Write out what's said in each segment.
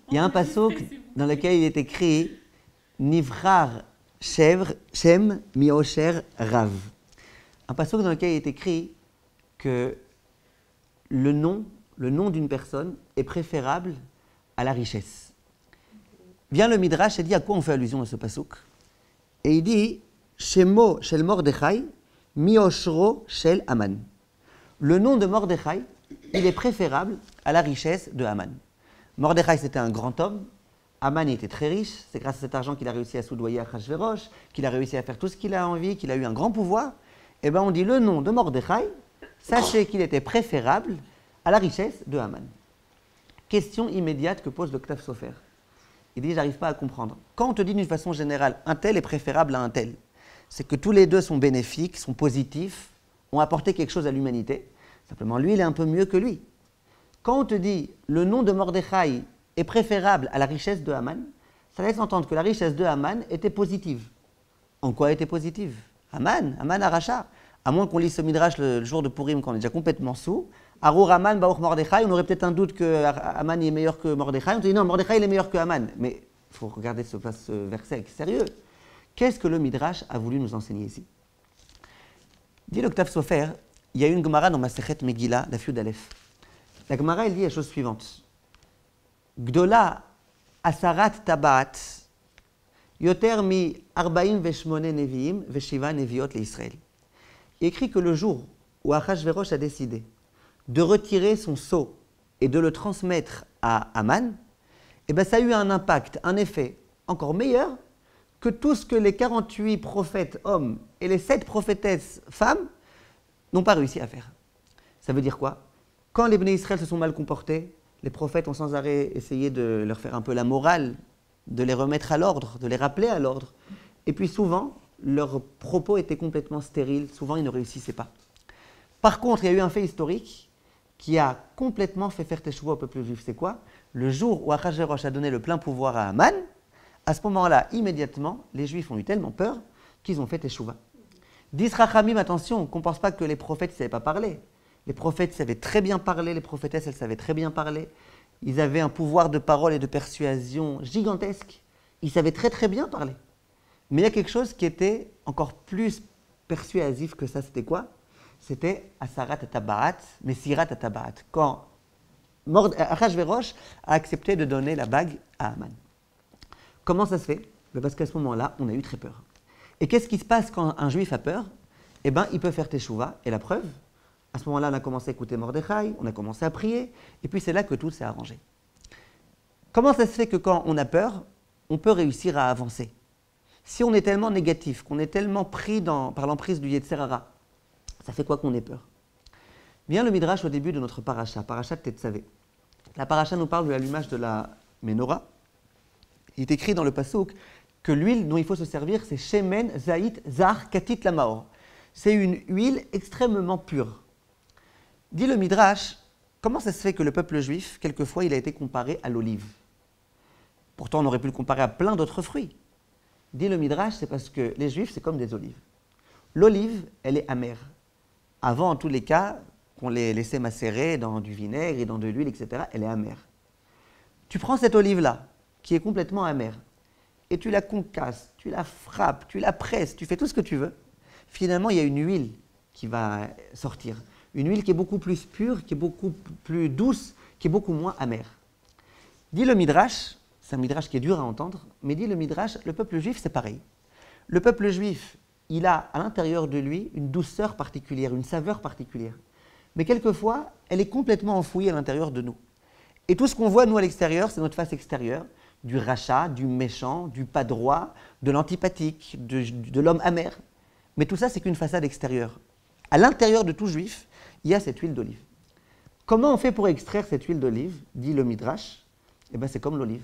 Il y a un passouk dans lequel il est écrit Nivrar Shem Miosher Rav. Un passouk dans lequel il est écrit que le nom d'une personne est préférable à la richesse. Vient le Midrash et dit à quoi on fait allusion à ce passouk. Et il dit Shemo Shel Mordechai Mioshro Shel Haman. Le nom de Mordechai, il est préférable à la richesse de Haman. Mordechai, c'était un grand homme. Haman était très riche. C'est grâce à cet argent qu'il a réussi à soudoyer Achashverosh, qu'il a réussi à faire tout ce qu'il a envie, qu'il a eu un grand pouvoir. Eh bien, on dit le nom de Mordechai, sachez qu'il était préférable à la richesse de Haman. Question immédiate que pose le Ktav Sofer. Il dit, j'arrive pas à comprendre. Quand on te dit d'une façon générale, un tel est préférable à un tel, c'est que tous les deux sont bénéfiques, sont positifs, ont apporté quelque chose à l'humanité. Simplement, lui, il est un peu mieux que lui. Quand on te dit le nom de Mordechai est préférable à la richesse de Haman, ça laisse entendre que la richesse de Haman était positive. En quoi était positive? Haman Aracha. À moins qu'on lise ce midrash le jour de Purim, quand on est déjà complètement sous. Arur Haman, Baruch Mordechai, on aurait peut-être un doute que Haman est meilleur que Mordechai. On te dit non, Mordechai il est meilleur que Haman. Mais il faut regarder ce verset avec sérieux. Qu'est-ce que le midrash a voulu nous enseigner ici? Dit le Ktav Sofer, il y a une Gemara dans Masechet Megillah, la Fiud Aleph. La Gemara, elle dit la chose suivante. Gdola asarat tabaat yoter mi 48 neviim veshiva neviot leIsraël. Il écrit que le jour où Achashverosh a décidé de retirer son sceau et de le transmettre à Haman, eh ben ça a eu un impact, un effet encore meilleur que tout ce que les 48 prophètes hommes et les 7 prophétesses femmes n'ont pas réussi à faire. Ça veut dire quoi? Quand les Bnei Israël se sont mal comportés, les prophètes ont sans arrêt essayé de leur faire un peu la morale, de les remettre à l'ordre, de les rappeler à l'ordre. Et puis souvent, leurs propos étaient complètement stériles, souvent ils ne réussissaient pas. Par contre, il y a eu un fait historique qui a complètement fait faire teshuva au peuple juif. C'est quoi? Le jour où Achashverosh a donné le plein pouvoir à Haman, à ce moment-là, immédiatement, les Juifs ont eu tellement peur qu'ils ont fait teshuva. Dis Rachamim, attention, qu'on ne pense pas que les prophètes ne savaient pas parler. Les prophètes savaient très bien parler, les prophétesses, elles savaient très bien parler. Ils avaient un pouvoir de parole et de persuasion gigantesque. Ils savaient très très bien parler. Mais il y a quelque chose qui était encore plus persuasif que ça, c'était quoi? C'était Asarat Tabaat, Mesirat Tabaat. Quand Achashverosh a accepté de donner la bague à Haman. Comment ça se fait? Parce qu'à ce moment-là, on a eu très peur. Et qu'est-ce qui se passe quand un juif a peur? Eh bien, il peut faire teshuva. Et la preuve, à ce moment-là, on a commencé à écouter Mordechai, on a commencé à prier, et puis c'est là que tout s'est arrangé. Comment ça se fait que quand on a peur, on peut réussir à avancer? Si on est tellement négatif, qu'on est tellement pris par l'emprise du Yetzer Hara, ça fait quoi qu'on ait peur? Vient le Midrash au début de notre paracha, paracha de Tetzavé. La paracha nous parle de l'allumage de la menorah. Il est écrit dans le passouk que l'huile dont il faut se servir, c'est Shemen Zaït Zar Katit Lamaor. C'est une huile extrêmement pure. Dit le Midrash, comment ça se fait que le peuple juif, quelquefois, il a été comparé à l'olive? Pourtant, on aurait pu le comparer à plein d'autres fruits. Dit le Midrash, c'est parce que les juifs, c'est comme des olives. L'olive, elle est amère. Avant, en tous les cas, qu'on les laissait macérer dans du vinaigre et dans de l'huile, etc., elle est amère. Tu prends cette olive-là, qui est complètement amère, et tu la concasses, tu la frappes, tu la presses, tu fais tout ce que tu veux. Finalement, il y a une huile qui va sortir. Une huile qui est beaucoup plus pure, qui est beaucoup plus douce, qui est beaucoup moins amère. Dit le Midrash, c'est un Midrash qui est dur à entendre, mais dit le Midrash, le peuple juif, c'est pareil. Le peuple juif, il a à l'intérieur de lui une douceur particulière, une saveur particulière. Mais quelquefois, elle est complètement enfouie à l'intérieur de nous. Et tout ce qu'on voit, nous, à l'extérieur, c'est notre face extérieure, du rachat, du méchant, du pas droit, de l'antipathique, de l'homme amer. Mais tout ça, c'est qu'une façade extérieure. À l'intérieur de tout juif, il y a cette huile d'olive. Comment on fait pour extraire cette huile d'olive? Dit le Midrash. Eh bien, c'est comme l'olive.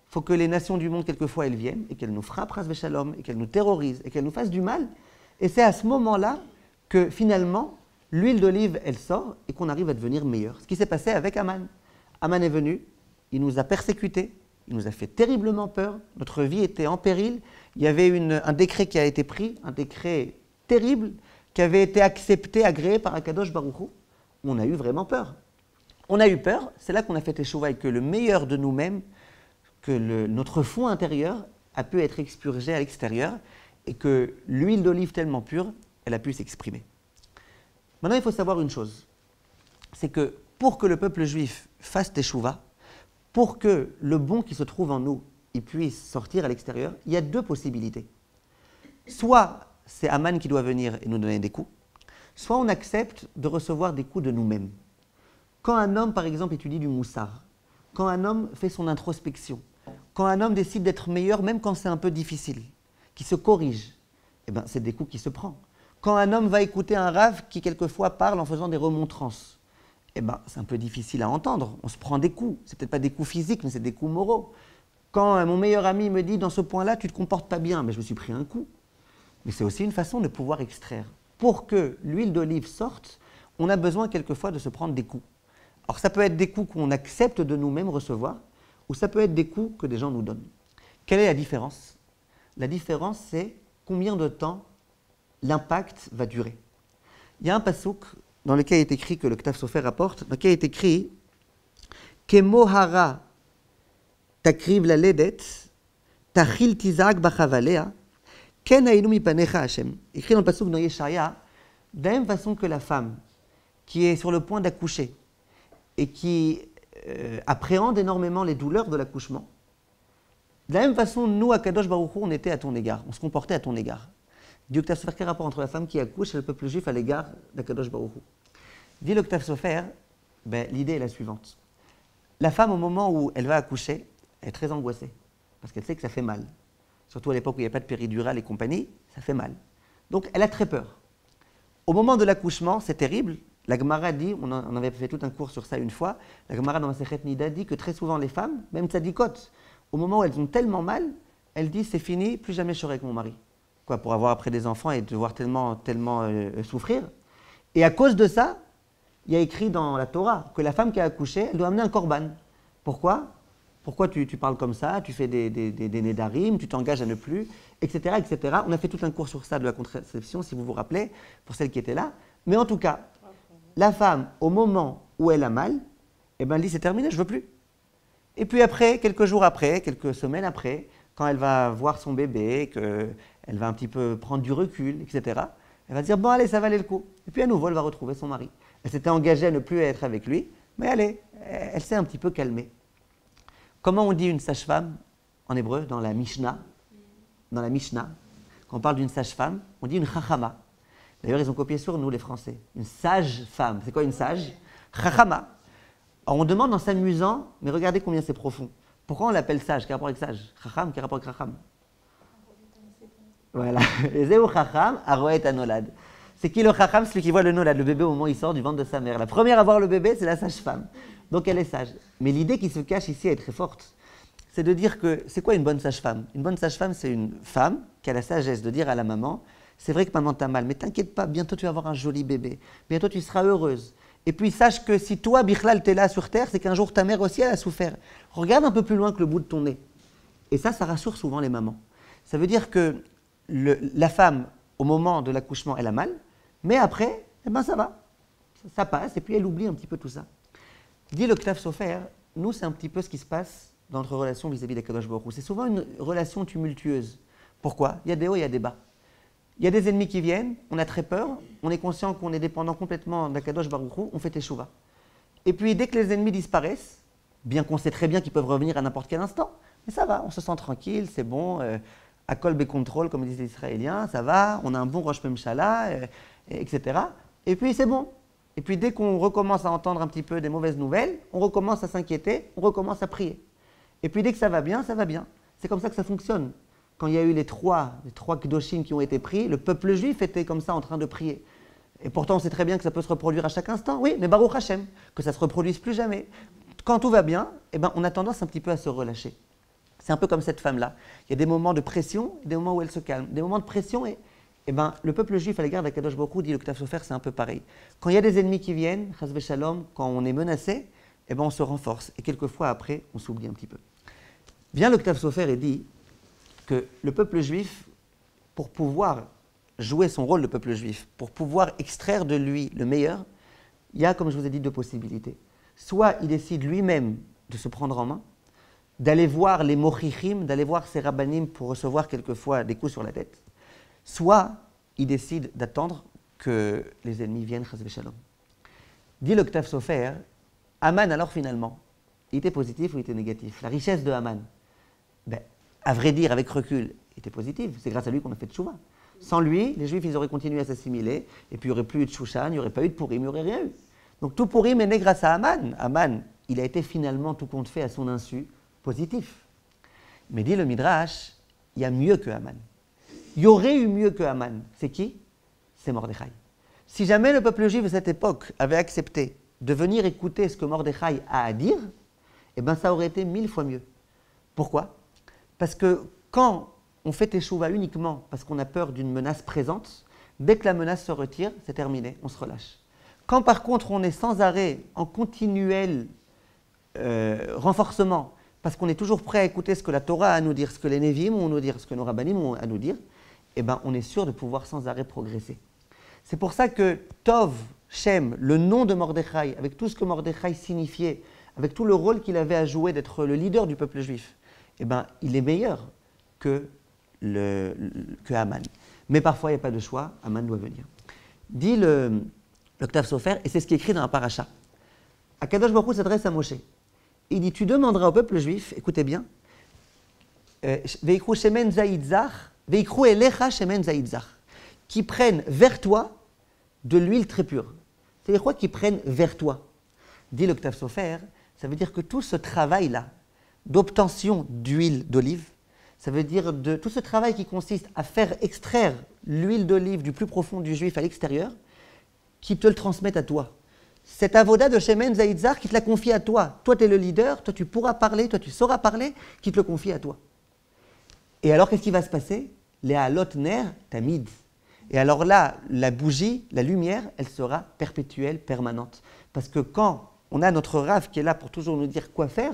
Il faut que les nations du monde, quelquefois, elles viennent et qu'elles nous frappent, ras veshalom, et qu'elles nous terrorisent, et qu'elles nous fassent du mal. Et c'est à ce moment-là que, finalement, l'huile d'olive, elle sort et qu'on arrive à devenir meilleur. Ce qui s'est passé avec Haman. Haman est venu, il nous a persécutés, il nous a fait terriblement peur, notre vie était en péril. Il y avait un décret qui a été pris, un décret terrible, qui avait été accepté, agréé par Akadosh Baruch Hu. On a eu vraiment peur. On a eu peur, c'est là qu'on a fait teshuva et que le meilleur de nous-mêmes, que notre fond intérieur a pu être expurgé à l'extérieur et que l'huile d'olive tellement pure, elle a pu s'exprimer. Maintenant, il faut savoir une chose, c'est que pour que le peuple juif fasse teshuva, pour que le bon qui se trouve en nous, il puisse sortir à l'extérieur, il y a deux possibilités. Soit c'est Aman qui doit venir et nous donner des coups, soit on accepte de recevoir des coups de nous-mêmes. Quand un homme, par exemple, étudie du moussar, quand un homme fait son introspection, quand un homme décide d'être meilleur, même quand c'est un peu difficile, qui se corrige, eh ben, c'est des coups qu'il se prend. Quand un homme va écouter un rave qui, quelquefois, parle en faisant des remontrances, eh ben, c'est un peu difficile à entendre. On se prend des coups. C'est peut-être pas des coups physiques, mais c'est des coups moraux. Quand mon meilleur ami me dit, dans ce point-là, tu ne te comportes pas bien, mais je me suis pris un coup. Mais c'est aussi une façon de pouvoir extraire. Pour que l'huile d'olive sorte, on a besoin quelquefois de se prendre des coups. Alors ça peut être des coups qu'on accepte de nous-mêmes recevoir, ou ça peut être des coups que des gens nous donnent. Quelle est la différence? La différence, c'est combien de temps l'impact va durer. Il y a un passouk dans lequel il est écrit, que le Ktav Sofer rapporte, dans lequel il est écrit « Kemohara takriv la ledet, tachil tizak bachavalea, ken hainu mipanecha Hashem » écrit dans le passouk dans Yeshaya, de la même façon que la femme qui est sur le point d'accoucher et qui appréhende énormément les douleurs de l'accouchement, de la même façon, nous, à Kadosh Baruch Hu, on était à ton égard, on se comportait à ton égard. Dit le Ktav Sofer, quel rapport entre la femme qui accouche et le peuple juif à l'égard d'Akadosh Baruch Hu? Dit le Ktav Sofer, l'idée est la suivante. La femme, au moment où elle va accoucher, elle est très angoissée, parce qu'elle sait que ça fait mal. Surtout à l'époque où il n'y a pas de péridurale et compagnie, ça fait mal. Donc elle a très peur. Au moment de l'accouchement, c'est terrible. La Gemara dit, on avait fait tout un cours sur ça une fois, la Gemara dans Masechet Nida dit que très souvent les femmes, même tzadikot, au moment où elles ont tellement mal, elles disent c'est fini, plus jamais je serai avec mon mari. Quoi, pour avoir après des enfants et devoir tellement souffrir. Et à cause de ça, il y a écrit dans la Torah que la femme qui a accouché, elle doit amener un korban. Pourquoi? Pourquoi tu parles comme ça? Tu fais des nédarim, tu t'engages à ne plus, etc., etc. On a fait tout un cours sur ça de la contraception, si vous vous rappelez, pour celles qui étaient là. Mais en tout cas, la femme, au moment où elle a mal, eh ben, elle dit c'est terminé, je ne veux plus. Et puis après, quelques jours après, quelques semaines après, quand elle va voir son bébé, qu'elle va un petit peu prendre du recul, etc., elle va dire, bon allez, ça valait le coup. Et puis à nouveau, elle va retrouver son mari. Elle s'était engagée à ne plus être avec lui, mais allez, elle s'est un petit peu calmée. Comment on dit une sage-femme en hébreu dans la Mishnah? Dans la Mishnah, quand on parle d'une sage-femme, on dit une chachama. D'ailleurs, ils ont copié sur nous, les Français. Une sage-femme. C'est quoi une sage? Chachama. Alors on demande en s'amusant, mais regardez combien c'est profond. Pourquoi on l'appelle sage? Quel rapport avec sage? Chacham, quel rapport avec chacham? Voilà. Zéou chacham, aroet anolad. C'est qui le chacham? Celui qui voit le nolad, le bébé au moment où il sort du ventre de sa mère. La première à voir le bébé, c'est la sage-femme. Donc elle est sage. Mais l'idée qui se cache ici est très forte. C'est de dire que, c'est quoi une bonne sage-femme? Une bonne sage-femme, c'est une femme qui a la sagesse de dire à la maman, c'est vrai que maman t'as mal, mais t'inquiète pas, bientôt tu vas avoir un joli bébé. Bientôt tu seras heureuse. Et puis sache que si toi, Bichlal, t'es là sur terre, c'est qu'un jour ta mère aussi, elle a souffert. Regarde un peu plus loin que le bout de ton nez. Et ça rassure souvent les mamans. Ça veut dire que la femme, au moment de l'accouchement, elle a mal, mais après, eh ben ça va. Ça passe, et puis elle oublie un petit peu tout ça. Dit le Ktav Sofer, nous, c'est un petit peu ce qui se passe dans notre relation vis-à-vis d'Akadosh Baruch Hu. C'est souvent une relation tumultueuse. Pourquoi? Il y a des hauts, il y a des bas. Il y a des ennemis qui viennent, on a très peur, on est conscient qu'on est dépendant complètement d'Akadosh Baruch Hu, on fait teshuva. Et puis dès que les ennemis disparaissent, bien qu'on sait très bien qu'ils peuvent revenir à n'importe quel instant, mais ça va, on se sent tranquille, c'est bon, à kolbe contrôle, comme disent les Israéliens, ça va, on a un bon Rosh Memshala, etc. Et puis c'est bon. Et puis dès qu'on recommence à entendre un petit peu des mauvaises nouvelles, on recommence à s'inquiéter, on recommence à prier. Et puis dès que ça va bien, ça va bien. C'est comme ça que ça fonctionne. Quand il y a eu les trois Kedoshim qui ont été pris, le peuple juif était comme ça en train de prier. Et pourtant, on sait très bien que ça peut se reproduire à chaque instant. Oui, mais Baruch Hashem, que ça ne se reproduise plus jamais. Quand tout va bien, eh ben, on a tendance un petit peu à se relâcher. C'est un peu comme cette femme-là. Il y a des moments de pression et des moments où elle se calme. Des moments de pression et ben, le peuple juif à l'égard d'Akadosh Baruch Hu, dit le Ktav Sofer, c'est un peu pareil. Quand il y a des ennemis qui viennent, Chas v'Shalom, quand on est menacé, eh ben, on se renforce. Et quelquefois après, on s'oublie un petit peu. Bien le Ktav Sofer est dit que le peuple juif, pour pouvoir jouer son rôle de peuple juif, pour pouvoir extraire de lui le meilleur, il y a, comme je vous ai dit, deux possibilités. soit il décide lui-même de se prendre en main, d'aller voir les mochichim, d'aller voir ses rabbanim pour recevoir quelquefois des coups sur la tête, soit il décide d'attendre que les ennemis viennent, chas v'shalom. Dit le Ktav Sofer, Haman alors finalement, il était positif ou il était négatif? La richesse de Haman, à vrai dire, avec recul, était positive. C'est grâce à lui qu'on a fait tchouva. Sans lui, les Juifs, ils auraient continué à s'assimiler, et puis il n'y aurait plus eu de Shushan, il n'y aurait pas eu de Purim, il n'y aurait rien eu. Donc tout Purim est né grâce à Haman. Haman, il a été finalement, tout compte fait, à son insu, positif. Mais dit le Midrash, il y a mieux que Haman. Il y aurait eu mieux que Haman. C'est qui? C'est Mordechai. Si jamais le peuple juif de cette époque avait accepté de venir écouter ce que Mordechai a à dire, eh bien ça aurait été 1000 fois mieux. Pourquoi? Parce que quand on fait teshuva uniquement parce qu'on a peur d'une menace présente, dès que la menace se retire, c'est terminé, on se relâche. Quand par contre on est sans arrêt, en continuel renforcement, parce qu'on est toujours prêt à écouter ce que la Torah a à nous dire, ce que les Nevi'im ont à nous dire, ce que nos rabbanim ont à nous dire, eh ben on est sûr de pouvoir sans arrêt progresser. C'est pour ça que Tov, Shem, le nom de Mordechai, avec tout ce que Mordechai signifiait, avec tout le rôle qu'il avait à jouer d'être le leader du peuple juif, eh ben il est meilleur que Haman. Mais parfois, il n'y a pas de choix, Haman doit venir. Dit le Ktav Sofer, et c'est ce qui est écrit dans la paracha. Akadosh Baruch Hu s'adresse à Moshe. Il dit, tu demanderas au peuple juif, écoutez bien, Veikru shemen zaïd zach, veikru elecha shemen zaïd zach, qui prennent vers toi de l'huile très pure. C'est-à-dire quoi qui prennent vers toi? Dit le Ktav Sofer, ça veut dire que tout ce travail-là, d'obtention d'huile d'olive, ça veut dire de tout ce travail qui consiste à faire extraire l'huile d'olive du plus profond du juif à l'extérieur, qui te le transmette à toi. Cette avoda de Shemen Zaïd Zach qui te la confie à toi. Toi, tu es le leader, toi, tu pourras parler, toi, tu sauras parler, qui te le confie à toi. Et alors, qu'est-ce qui va se passer? Les halot ner tamid. Et alors là, la bougie, la lumière, elle sera perpétuelle, permanente. Parce que quand on a notre Rav qui est là pour toujours nous dire quoi faire,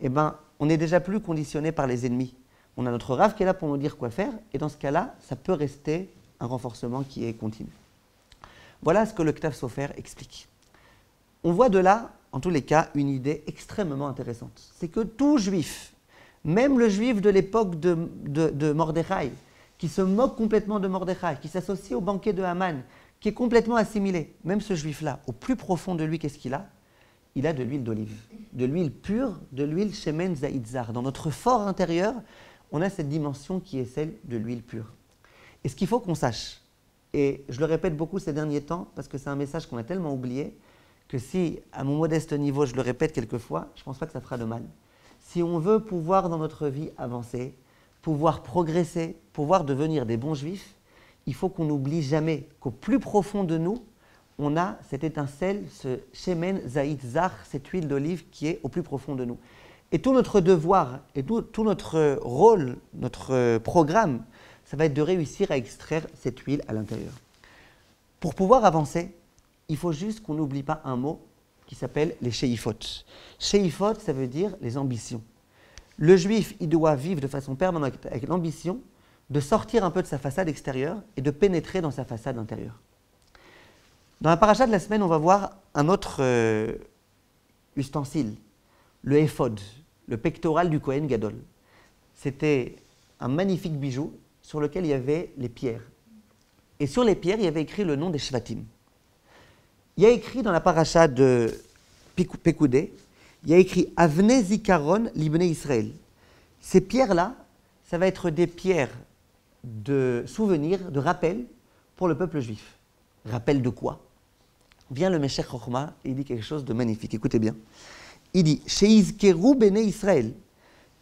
eh ben, on n'est déjà plus conditionné par les ennemis. On a notre Rav qui est là pour nous dire quoi faire, et dans ce cas-là, ça peut rester un renforcement qui est continu. Voilà ce que le Ktav Sofer explique. On voit de là, en tous les cas, une idée extrêmement intéressante. C'est que tout juif, même le juif de l'époque de Mordechai, qui se moque complètement de Mordechai, qui s'associe au banquet de Haman, qui est complètement assimilé, même ce juif-là, au plus profond de lui, qu'est-ce qu'il a? Il a de l'huile d'olive, de l'huile pure, de l'huile Shemen Zaïd Zach. Dans notre fort intérieur, on a cette dimension qui est celle de l'huile pure. Et ce qu'il faut qu'on sache, et je le répète beaucoup ces derniers temps, parce que c'est un message qu'on a tellement oublié, que si, à mon modeste niveau, je le répète quelquefois, je ne pense pas que ça fera de mal. Si on veut pouvoir dans notre vie avancer, pouvoir progresser, pouvoir devenir des bons juifs, il faut qu'on n'oublie jamais qu'au plus profond de nous, on a cette étincelle, ce Shemen Zaïd Zach, cette huile d'olive qui est au plus profond de nous. Et tout notre devoir, et tout notre rôle, notre programme, ça va être de réussir à extraire cette huile à l'intérieur. Pour pouvoir avancer, il faut juste qu'on n'oublie pas un mot qui s'appelle les sheifot. Sheifot, ça veut dire les ambitions. Le juif, il doit vivre de façon permanente avec l'ambition de sortir un peu de sa façade extérieure et de pénétrer dans sa façade intérieure. Dans la paracha de la semaine, on va voir un autre ustensile, le éphod, le pectoral du Kohen Gadol. C'était un magnifique bijou sur lequel il y avait les pierres. Et sur les pierres, il y avait écrit le nom des Shvatim. Il y a écrit dans la paracha de Pekoudé, il y a écrit « Avnei Zikaron libne Israël ». Ces pierres-là, ça va être des pierres de souvenir, de rappel pour le peuple juif. Rappel de quoi? Vient le Meshech Chochma et il dit quelque chose de magnifique. Écoutez bien. Il dit « Sheizkeru bene Israël ».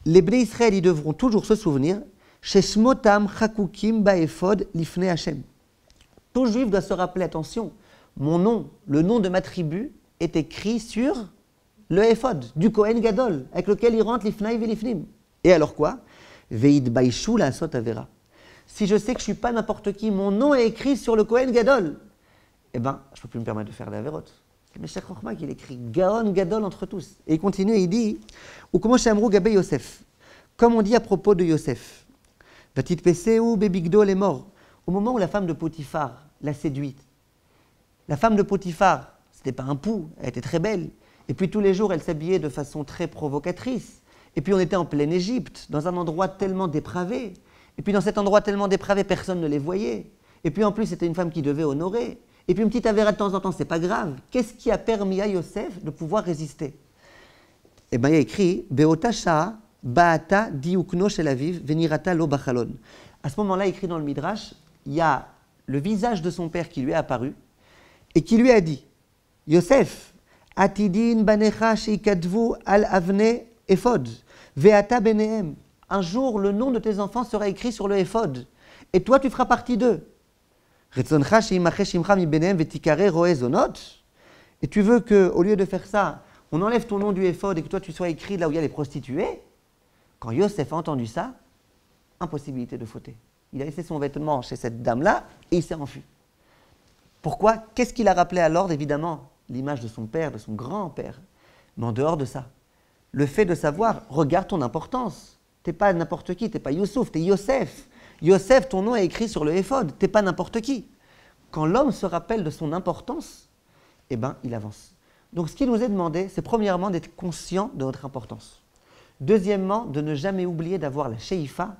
Les Bnei Israël, ils devront toujours se souvenir « Sheshmotam chakukim ba'efod lifne Hashem ». Tout juif doit se rappeler, attention, mon nom, le nom de ma tribu, est écrit sur le éphod du Kohen Gadol, avec lequel il rentre l'ifnaï velifnim. Et alors quoi? Veid baishu la sot avera. Si je sais que je ne suis pas n'importe qui, mon nom est écrit sur le Kohen Gadol, eh bien, je ne peux plus me permettre de faire des avérotes. C'est Meshech Chochma qui l'écrit, Gaon Gadol entre tous. Et il continue, il dit, ou comment Shamrou Gabé Yosef, comme on dit à propos de Yosef, Vatit Peseu Bebigdol est mort. Au moment où la femme de Potiphar l'a séduite, la femme de Potiphar, ce n'était pas un pou, elle était très belle. Et puis tous les jours, elle s'habillait de façon très provocatrice. Et puis on était en pleine Égypte, dans un endroit tellement dépravé. Et puis dans cet endroit tellement dépravé, personne ne les voyait. Et puis en plus, c'était une femme qui devait honorer. Et puis une petite avéra de temps en temps, c'est pas grave. Qu'est-ce qui a permis à Yosef de pouvoir résister? Eh bien, il y a écrit Beota Sha'a Ba'ata Diukno Shel Aviv Venirata Lo Bachalon. À ce moment-là, écrit dans le Midrash, il y a le visage de son père qui lui est apparu et qui lui a dit Yosef, Atidin Banecha Sheikadvu Al Avne Ephod, Veata Benehem. Un jour, le nom de tes enfants sera écrit sur le Ephod et toi, tu feras partie d'eux. Et tu veux qu'au lieu de faire ça, on enlève ton nom du éphod et que toi tu sois écrit là où il y a les prostituées? Quand Yosef a entendu ça, impossibilité de fauter. Il a laissé son vêtement chez cette dame-là et il s'est enfui. Pourquoi? Qu'est-ce qu'il a rappelé à l'ordre? Évidemment, l'image de son père, de son grand-père. Mais en dehors de ça, le fait de savoir, regarde ton importance. Tu n'es pas n'importe qui, tu n'es pas Youssouf, tu es Yosef. Yosef, ton nom est écrit sur le éphod, tu n'es pas n'importe qui. Quand l'homme se rappelle de son importance, eh bien, il avance. Donc, ce qui nous est demandé, c'est premièrement d'être conscient de notre importance. Deuxièmement, de ne jamais oublier d'avoir la sheïfa,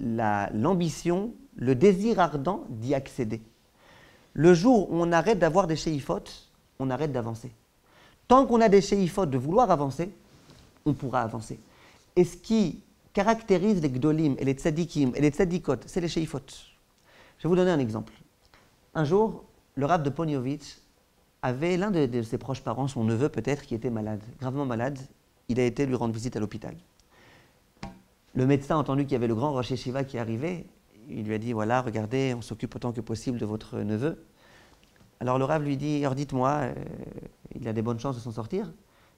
l'ambition, le désir ardent d'y accéder. Le jour où on arrête d'avoir des sheïfotes, on arrête d'avancer. Tant qu'on a des sheïfotes de vouloir avancer, on pourra avancer. Et ce qui caractérise les gdolim et les tzadikim et les tzadikot, c'est les sheïfotes. Je vais vous donner un exemple. Un jour, le rav de Poniovitch avait l'un de ses proches parents, son neveu peut-être, qui était malade, gravement malade. Il a été lui rendre visite à l'hôpital. Le médecin a entendu qu'il y avait le grand Rosh Yeshiva qui arrivait. Il lui a dit, voilà, regardez, on s'occupe autant que possible de votre neveu. Alors le rav lui dit, alors dites-moi, il a des bonnes chances de s'en sortir.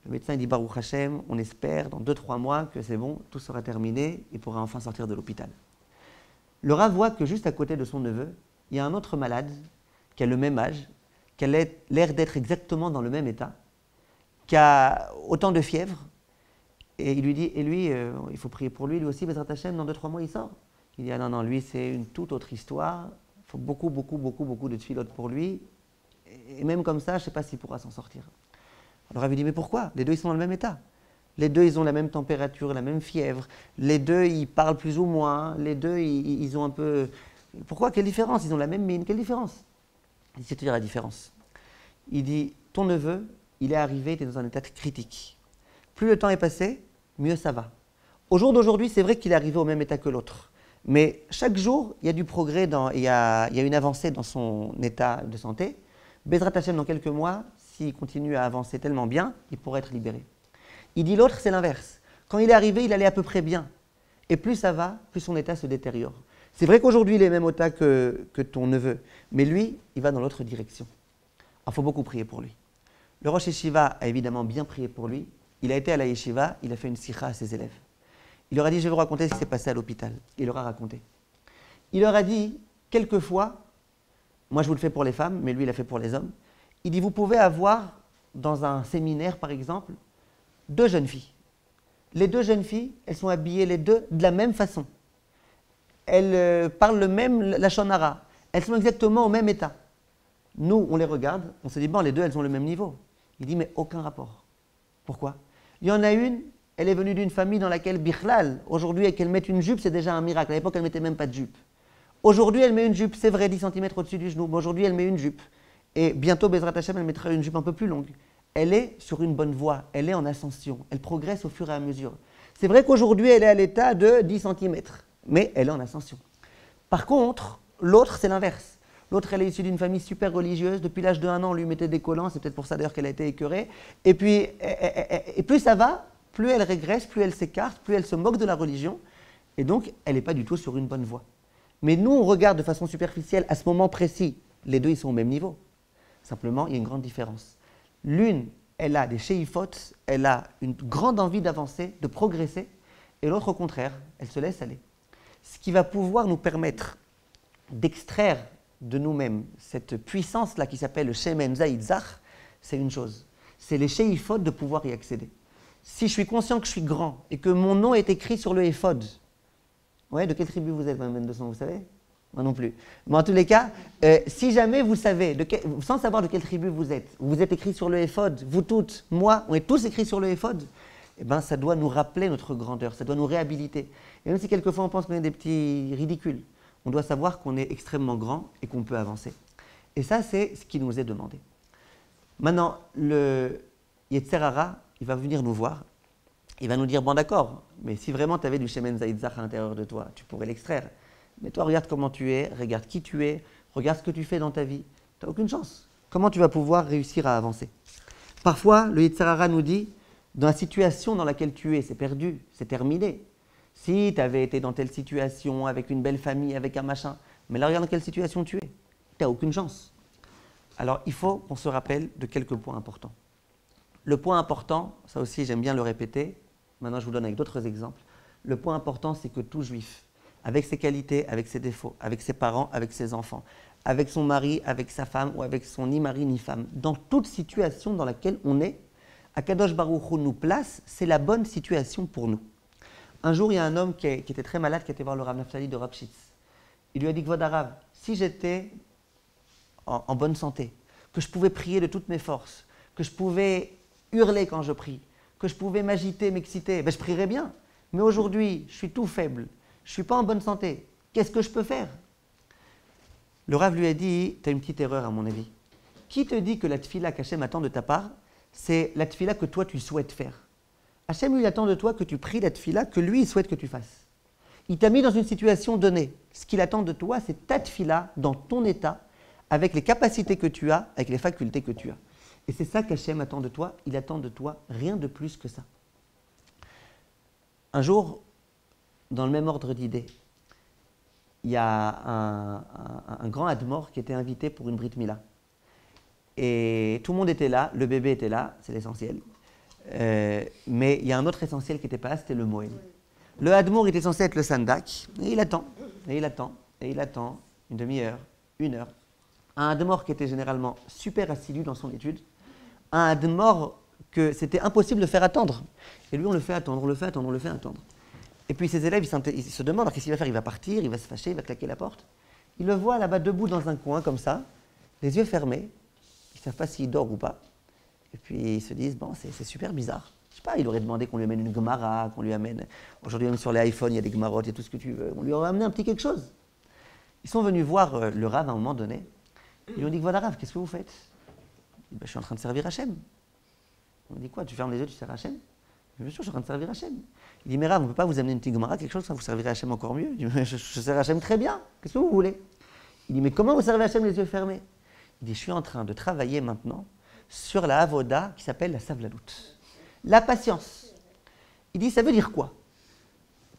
Le médecin dit, Baruch Hashem, on espère dans 2-3 mois que c'est bon, tout sera terminé, il pourra enfin sortir de l'hôpital. Le rav voit que juste à côté de son neveu, il y a un autre malade qui a le même âge, qui a l'air d'être exactement dans le même état, qui a autant de fièvre, et il lui dit, et lui, il faut prier pour lui, lui aussi, Bezrat Hashem, dans 2-3 mois, il sort. Il dit, ah non, lui, c'est une toute autre histoire, il faut beaucoup de tfilotes pour lui, et même comme ça, je ne sais pas s'il pourra s'en sortir. Alors, il lui dit, mais pourquoi? Les deux, ils sont dans le même état. Les deux, ils ont la même température, la même fièvre, les deux, ils parlent plus ou moins, les deux, ils ont un peu... Pourquoi? Quelle différence? Ils ont la même mine, quelle différence? Il dit, c'est-à-dire la différence. Il dit, ton neveu, il est arrivé, il est dans un état critique. Plus le temps est passé, mieux ça va. Au jour d'aujourd'hui, c'est vrai qu'il est arrivé au même état que l'autre. Mais chaque jour, il y a du progrès, il y a une avancée dans son état de santé. Bezrat Hashem, dans quelques mois, s'il continue à avancer tellement bien, il pourrait être libéré. Il dit l'autre, c'est l'inverse. Quand il est arrivé, il allait à peu près bien. Et plus ça va, plus son état se détériore. C'est vrai qu'aujourd'hui, il est même au état que ton neveu. Mais lui, il va dans l'autre direction. Il faut beaucoup prier pour lui. Le Rosh Yeshiva a évidemment bien prié pour lui. Il a été à la Yeshiva, il a fait une sikha à ses élèves. Il leur a dit, je vais vous raconter ce qui s'est passé à l'hôpital. Il leur a raconté. Il leur a dit, quelquefois, moi je vous le fais pour les femmes, mais lui il l'a fait pour les hommes. Il dit, vous pouvez avoir, dans un séminaire par exemple, 2 jeunes filles. Les 2 jeunes filles, elles sont habillées les deux de la même façon. Elles parlent le même lachon hara. Elles sont exactement au même état. Nous, on les regarde, on se dit, bon, les deux, elles ont le même niveau. Il dit, mais aucun rapport. Pourquoi? Il y en a une, elle est venue d'une famille dans laquelle Bichlal, aujourd'hui, qu'elle mette une jupe, c'est déjà un miracle. À l'époque, elle ne mettait même pas de jupe. Aujourd'hui, elle met une jupe, c'est vrai, 10 cm au-dessus du genou. Mais aujourd'hui, elle met une jupe. Et bientôt, Bezrat Hashem, elle mettra une jupe un peu plus longue. Elle est sur une bonne voie, elle est en ascension, elle progresse au fur et à mesure. C'est vrai qu'aujourd'hui, elle est à l'état de 10 cm, mais elle est en ascension. Par contre, l'autre, c'est l'inverse. L'autre, elle est issue d'une famille super religieuse. Depuis l'âge de 1 an, on lui mettait des collants. C'est peut-être pour ça d'ailleurs qu'elle a été écœurée. Et puis, et plus ça va, plus elle régresse, plus elle s'écarte, plus elle se moque de la religion. Et donc, elle n'est pas du tout sur une bonne voie. Mais nous, on regarde de façon superficielle, à ce moment précis, les deux, ils sont au même niveau. Simplement, il y a une grande différence. L'une, elle a des sheïfotes, elle a une grande envie d'avancer, de progresser. Et l'autre, au contraire, elle se laisse aller. Ce qui va pouvoir nous permettre d'extraire de nous-mêmes cette puissance-là qui s'appelle le Shemen Zaïdzach, c'est une chose. C'est les sheïfotes de pouvoir y accéder. Si je suis conscient que je suis grand et que mon nom est écrit sur le éphod, ouais, de quelle tribu vous êtes, Mme Mendelssohn, vous savez? Moi non plus. Mais en tous les cas, si jamais vous savez, sans savoir de quelle tribu vous êtes écrit sur le éphod, vous toutes, moi, on est tous écrits sur le éphod, eh ben, ça doit nous rappeler notre grandeur, ça doit nous réhabiliter. Et même si quelquefois on pense qu'on est des petits ridicules, on doit savoir qu'on est extrêmement grand et qu'on peut avancer. Et ça, c'est ce qui nous est demandé. Maintenant, le Yetzer Hara, il va venir nous voir, il va nous dire, bon d'accord, mais si vraiment tu avais du Shemen Zaitzach à l'intérieur de toi, tu pourrais l'extraire. Mais toi, regarde comment tu es, regarde qui tu es, regarde ce que tu fais dans ta vie. Tu n'as aucune chance. Comment tu vas pouvoir réussir à avancer? Parfois, le Yetzer Hara nous dit, dans la situation dans laquelle tu es, c'est perdu, c'est terminé. Si tu avais été dans telle situation, avec une belle famille, avec un machin, mais là, regarde dans quelle situation tu es. Tu n'as aucune chance. Alors, il faut qu'on se rappelle de quelques points importants. Le point important, ça aussi, j'aime bien le répéter, maintenant je vous donne avec d'autres exemples. Le point important, c'est que tout juif, avec ses qualités, avec ses défauts, avec ses parents, avec ses enfants, avec son mari, avec sa femme ou avec son ni mari ni femme, dans toute situation dans laquelle on est, Akadosh Baruch Hu nous place, c'est la bonne situation pour nous. Un jour, il y a un homme qui était très malade, qui était voir le Rav Naftali de Ropshitz. Il lui a dit, Kvod Harav, si j'étais en bonne santé, que je pouvais prier de toutes mes forces, que je pouvais hurler quand je prie, que je pouvais m'agiter, m'exciter, ben je prierais bien. Mais aujourd'hui, je suis tout faible, je ne suis pas en bonne santé. Qu'est-ce que je peux faire? Le Rav lui a dit, tu as une petite erreur à mon avis. Qui te dit que la tfila qu'Hachem attend de ta part, c'est la tfila que toi tu souhaites faire? Hachem lui attend de toi que tu pries la tfila que lui il souhaite que tu fasses. Il t'a mis dans une situation donnée. Ce qu'il attend de toi, c'est ta tfila dans ton état, avec les capacités que tu as, avec les facultés que tu as. Et c'est ça qu'Hachem attend de toi. Il attend de toi rien de plus que ça. Un jour, dans le même ordre d'idées, il y a un grand admor qui était invité pour une Brit Mila. Et tout le monde était là, le bébé était là, c'est l'essentiel. Mais il y a un autre essentiel qui n'était pas là, c'était le Moël. Le admor était censé être le Sandak, et il attend, et il attend, et il attend, une demi-heure, une heure. Un admor qui était généralement super assidu dans son étude, un admor que c'était impossible de faire attendre. Et lui, on le fait attendre, on le fait attendre, on le fait attendre. Et puis ses élèves, ils se demandent, qu'est-ce qu'il va faire? Il va partir, il va se fâcher, il va claquer la porte. Ils le voient là-bas debout dans un coin comme ça, les yeux fermés. Ils ne savent pas s'il dort ou pas. Et puis ils se disent, bon, c'est super bizarre. Je sais pas, il aurait demandé qu'on lui amène une Gemara, qu'on lui amène... Aujourd'hui, même sur les iPhones, il y a des Gemarotes, il y a tout ce que tu veux. On lui aurait amené un petit quelque chose. Ils sont venus voir le Rav à un moment donné. Ils lui ont dit, Kvod Harav, qu'est-ce que vous faites? Il dit, je suis en train de servir Hachem. On dit, quoi, tu fermes les yeux, tu sers Hachem? Bien sûr, je suis en train de servir Hachem. Il dit, mais Rav, on ne peut pas vous amener une petite Gemara, quelque chose, ça vous servirez Hachem encore mieux? Il dit, je sers Hachem très bien. Qu'est-ce que vous voulez? Il dit, mais comment vous servez Hachem les yeux fermés? Il dit, je suis en train de travailler maintenant sur la avoda qui s'appelle la savladout. La patience. Il dit, ça veut dire quoi?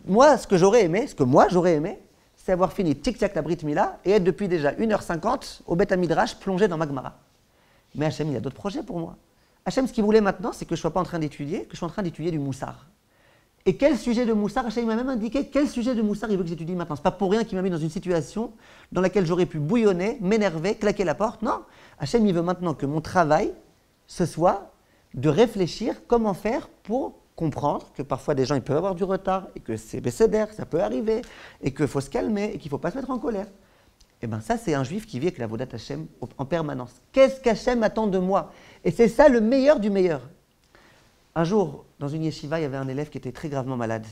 Moi, ce que moi j'aurais aimé, c'est avoir fini tic-tac la Brit Mila et être depuis déjà 1h50 au Beth Midrash plongé dans ma Gemara. Mais Hachem, il a d'autres projets pour moi. Hachem, ce qu'il voulait maintenant, c'est que je ne sois pas en train d'étudier, que je sois en train d'étudier du Moussar. Et quel sujet de Moussar? Hachem m'a même indiqué quel sujet de Moussar il veut que j'étudie maintenant. Ce n'est pas pour rien qu'il m'a mis dans une situation dans laquelle j'aurais pu bouillonner, m'énerver, claquer la porte. Non, Hachem, il veut maintenant que mon travail, ce soit de réfléchir comment faire pour comprendre que parfois des gens ils peuvent avoir du retard et que c'est bécédaire, ça peut arriver, et qu'il faut se calmer et qu'il ne faut pas se mettre en colère. Et bien ça, c'est un juif qui vit avec la Avodat Hachem en permanence. Qu'est-ce qu'Hachem attend de moi? Et c'est ça le meilleur du meilleur. Un jour, dans une yeshiva, il y avait un élève qui était très gravement malade.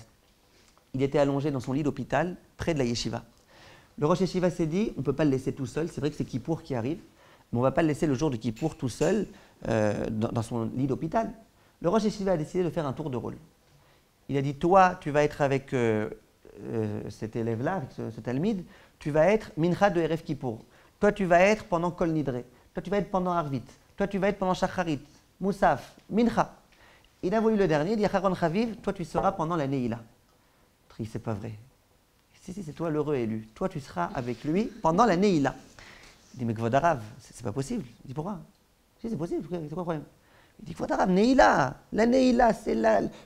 Il était allongé dans son lit d'hôpital, près de la yeshiva. Le Rosh Yeshiva s'est dit, on ne peut pas le laisser tout seul, c'est vrai que c'est Kippour qui arrive, mais on ne va pas le laisser le jour de Kippour tout seul dans son lit d'hôpital. Le Rosh Yeshiva a décidé de faire un tour de rôle. Il a dit, toi, tu vas être avec cet élève-là, avec ce talmide, tu vas être Mincha de Erev Kippour. Toi, tu vas être pendant Kol Nidre. Toi, tu vas être pendant Arvit. Toi, tu vas être pendant Shacharit, Moussaf, Mincha. Il a voulu le dernier, il dit, Acharon Chaviv, toi, tu seras pendant la Neila. Il dit, c'est pas vrai. Si, c'est toi l'heureux élu. Toi, tu seras avec lui pendant la Neila. Il dit, mais Kvod Harav, c'est pas possible. Il dit, pourquoi? Si, c'est possible, c'est quoi le problème? Il dit, Kvod Harav, Neila. La Neila, c'est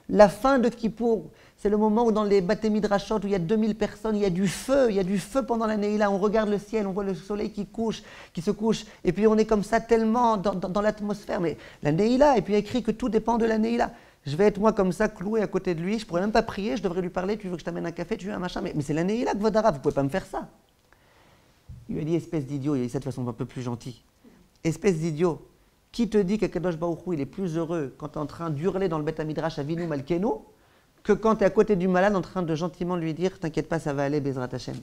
la fin de Kippour. C'est le moment où dans les Bate Midrashot, où il y a 2000 personnes, il y a du feu pendant la Neila. On regarde le ciel, on voit le soleil qui se couche, et puis on est comme ça tellement dans l'atmosphère. Mais la Neila, et puis il y a écrit que tout dépend de la Neila. Je vais être moi comme ça, cloué à côté de lui, je pourrais même pas prier, je devrais lui parler, tu veux que je t'amène un café, tu veux un machin, mais c'est la Neila, Kvod Harav, vous pouvez pas me faire ça. Il lui a dit, espèce d'idiot, il a dit ça de façon un peu plus gentille. Espèce d'idiot, qui te dit qu'Akadosh Baruch Hu, il est plus heureux quand tu es en train d'hurler dans le Beth Midrash Avinu Malkenu que quand tu es à côté du malade en train de gentiment lui dire, t'inquiète pas, ça va aller, Bezrat Hashem.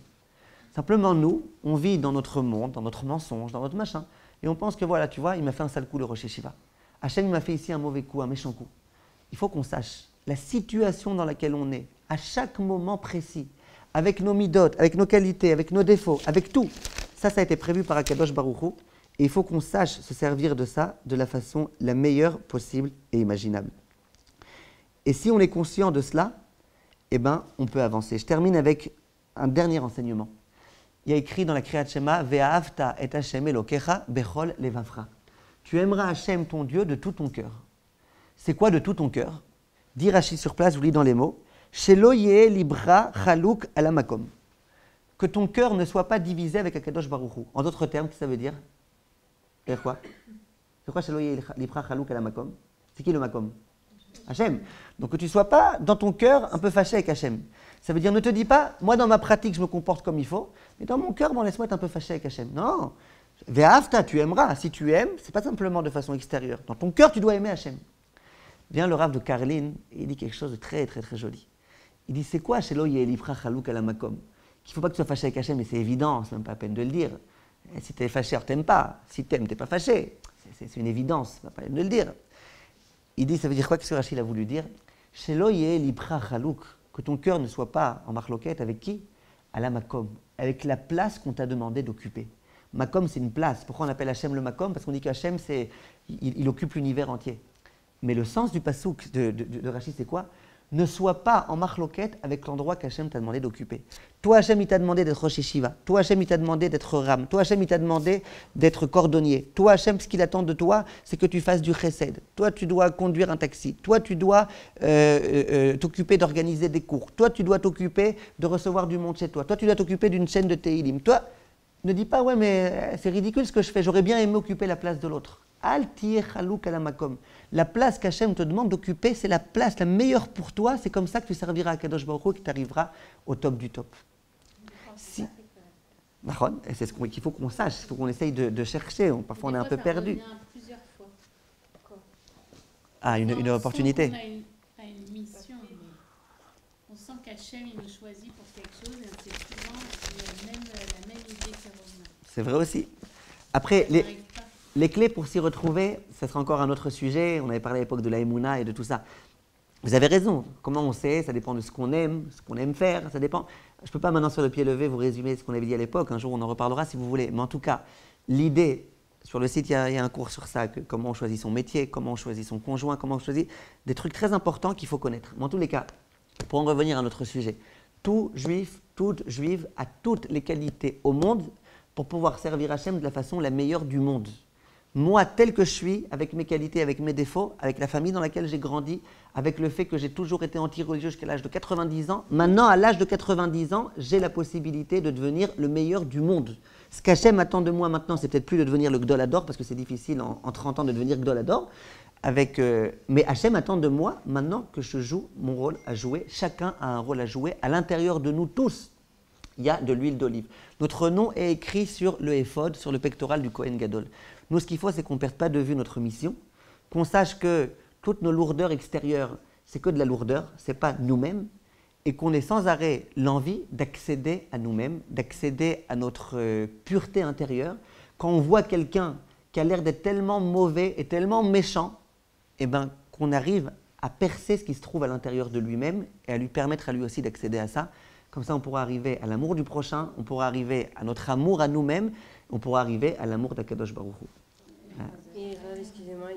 Simplement, nous, on vit dans notre monde, dans notre mensonge, dans notre machin, et on pense que voilà, tu vois, il m'a fait un sale coup le Rosh Yeshiva. Hachem, il m'a fait ici un mauvais coup, un méchant coup. Il faut qu'on sache la situation dans laquelle on est, à chaque moment précis, avec nos midotes, avec nos qualités, avec nos défauts, avec tout. Ça a été prévu par Akadosh Baruch Hu, et il faut qu'on sache se servir de ça de la façon la meilleure possible et imaginable. Et si on est conscient de cela, eh ben, on peut avancer. Je termine avec un dernier enseignement. Il y a écrit dans la Kriyat Shema, Ve'ahavta et Hashem Elokecha bechol levavcha. Tu aimeras Hashem, ton Dieu, de tout ton cœur. C'est quoi de tout ton cœur? Dit Rashi sur place, je vous lis dans les mots. Shelo yeh libra chalouk alamakom. Que ton cœur ne soit pas divisé avec Akadosh Baruch Hu. En d'autres termes, qu'est-ce que ça veut dire? C'est quoi? C'est quoi Shelo yeh libra chalouk alamakom? C'est qui le makom? Hachem. Donc que tu ne sois pas dans ton cœur un peu fâché avec Hachem. Ça veut dire ne te dis pas, moi dans ma pratique je me comporte comme il faut, mais dans mon cœur, bon, laisse-moi être un peu fâché avec Hachem. Non. Ve'afta, tu aimeras. Si tu aimes, ce n'est pas simplement de façon extérieure. Dans ton cœur, tu dois aimer Hachem. Vient le Rav de Karlin et il dit quelque chose de très très très joli. Il dit c'est quoi Shelo yeh libra chalouk alamakom? Qu'il ne faut pas que tu sois fâché avec Hachem, mais c'est évident, c'est même pas la peine de le dire. Et si tu es fâché, alors tu n'aimes pas. Si tu aimes, tu n'es pas fâché. C'est une évidence, c'est pas la peine de le dire. Il dit, ça veut dire quoi? Qu'est-ce que Rachid a voulu dire? Shelo yeh libra chalouk, que ton cœur ne soit pas en marloquette avec qui? À la makom, avec la place qu'on t'a demandé d'occuper. Makom, c'est une place. Pourquoi on appelle Hachem le makom? Parce qu'on dit qu'Hachem, il occupe l'univers entier. Mais le sens du pasouk de Rachid, c'est quoi? Ne sois pas en marloquette avec l'endroit qu'Hachem t'a demandé d'occuper. Toi, Hachem, il t'a demandé d'être Rosh Yeshiva. Toi, Hachem, il t'a demandé d'être Ram. Toi, Hachem, il t'a demandé d'être cordonnier. Toi, Hachem, ce qu'il attend de toi, c'est que tu fasses du chesed. Toi, tu dois conduire un taxi. Toi, tu dois t'occuper d'organiser des cours. Toi, tu dois t'occuper de recevoir du monde chez toi. Toi, tu dois t'occuper d'une chaîne de Teilim. Toi, ne dis pas, ouais, mais c'est ridicule ce que je fais. J'aurais bien aimé occuper la place de l'autre. Al tiyeh chalouk alamakom. La place qu'Hachem te demande d'occuper, c'est la place la meilleure pour toi. C'est comme ça que tu serviras à Kadosh Baruch Hu et que tu arriveras au top du top. Si. Et c'est ce qu'il faut qu'on sache, il faut qu'on essaye de chercher. Parfois, on est un peu perdu. Ah, une opportunité. On a une mission, mais on sent qu'Hachem, il nous choisit pour quelque chose et c'est souvent la même idée qui revient. C'est vrai aussi. Après, les clés pour s'y retrouver, ce sera encore un autre sujet. On avait parlé à l'époque de la Emouna et de tout ça. Vous avez raison. Comment on sait? Ça dépend de ce qu'on aime faire. Ça dépend. Je ne peux pas maintenant sur le pied levé vous résumer ce qu'on avait dit à l'époque. Un jour, on en reparlera si vous voulez. Mais en tout cas, l'idée, sur le site, il y a un cours sur ça. Comment on choisit son métier, comment on choisit son conjoint, comment on choisit des trucs très importants qu'il faut connaître. Mais en tous les cas, pour en revenir à notre sujet, tout juif, toute juive a toutes les qualités au monde pour pouvoir servir Hachem de la façon la meilleure du monde. Moi, tel que je suis, avec mes qualités, avec mes défauts, avec la famille dans laquelle j'ai grandi, avec le fait que j'ai toujours été anti-religieux jusqu'à l'âge de 90 ans, maintenant, à l'âge de 90 ans, j'ai la possibilité de devenir le meilleur du monde. Ce qu'Hachem attend de moi maintenant, c'est peut-être plus de devenir le Gdolador, parce que c'est difficile en 30 ans de devenir Gdolador, mais Hachem attend de moi maintenant que je joue mon rôle à jouer. Chacun a un rôle à jouer à l'intérieur de nous tous. Il y a de l'huile d'olive. Notre nom est écrit sur le éphod, sur le pectoral du Kohen Gadol. Nous, ce qu'il faut, c'est qu'on ne perde pas de vue notre mission, qu'on sache que toutes nos lourdeurs extérieures, c'est que de la lourdeur, ce n'est pas nous-mêmes, et qu'on ait sans arrêt l'envie d'accéder à nous-mêmes, d'accéder à notre pureté intérieure. Quand on voit quelqu'un qui a l'air d'être tellement mauvais et tellement méchant, eh ben, qu'on arrive à percer ce qui se trouve à l'intérieur de lui-même et à lui permettre à lui aussi d'accéder à ça. Comme ça, on pourra arriver à l'amour du prochain, on pourra arriver à notre amour à nous-mêmes, on pourra arriver à l'amour d'Akadosh Baruch Hu. Et excusez-moi,